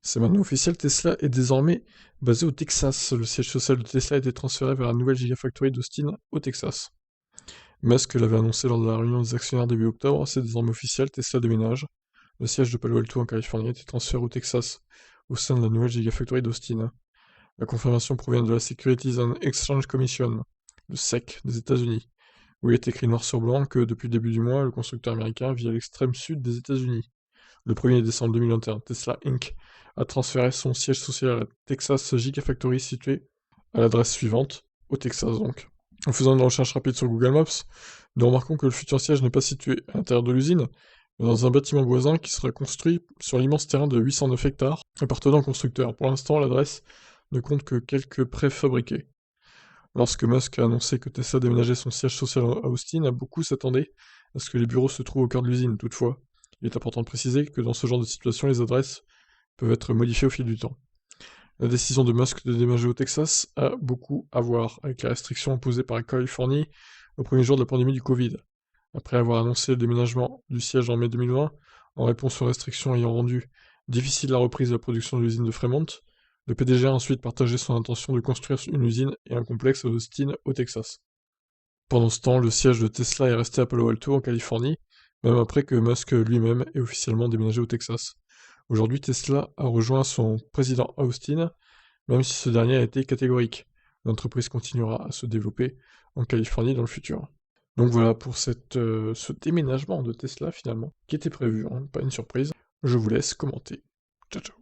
C'est maintenant officiel, Tesla est désormais basé au Texas. Le siège social de Tesla a été transféré vers la nouvelle Gigafactory d'Austin, au Texas. Musk l'avait annoncé lors de la réunion des actionnaires début octobre, c'est désormais officiel, Tesla déménage. Le siège de Palo Alto en Californie a été transféré au Texas, au sein de la nouvelle Gigafactory d'Austin. La confirmation provient de la Securities and Exchange Commission, le SEC des États-Unis, où il est écrit noir sur blanc que depuis le début du mois, le constructeur américain vit à l'extrême sud des États-Unis. Le 1er décembre 2021, Tesla Inc. a transféré son siège social à la Texas Gigafactory située à l'adresse suivante, au Texas donc. En faisant une recherche rapide sur Google Maps, nous remarquons que le futur siège n'est pas situé à l'intérieur de l'usine, mais dans un bâtiment voisin qui sera construit sur l'immense terrain de 809 hectares appartenant au constructeur. Pour l'instant, l'adresse ne compte que quelques préfabriqués. Lorsque Musk a annoncé que Tesla déménageait son siège social à Austin, beaucoup s'attendaient à ce que les bureaux se trouvent au cœur de l'usine. Toutefois, il est important de préciser que dans ce genre de situation, les adresses peuvent être modifiées au fil du temps. La décision de Musk de déménager au Texas a beaucoup à voir avec les restrictions imposées par la Californie au premier jour de la pandémie du Covid. Après avoir annoncé le déménagement du siège en mai 2020, en réponse aux restrictions ayant rendu difficile la reprise de la production de l'usine de Fremont, le PDG a ensuite partagé son intention de construire une usine et un complexe à Austin, au Texas. Pendant ce temps, le siège de Tesla est resté à Palo Alto, en Californie, même après que Musk lui-même ait officiellement déménagé au Texas. Aujourd'hui, Tesla a rejoint son président Austin, même si ce dernier a été catégorique. L'entreprise continuera à se développer en Californie dans le futur. Donc voilà pour ce déménagement de Tesla finalement, qui était prévu, hein, pas une surprise. Je vous laisse commenter. Ciao ciao.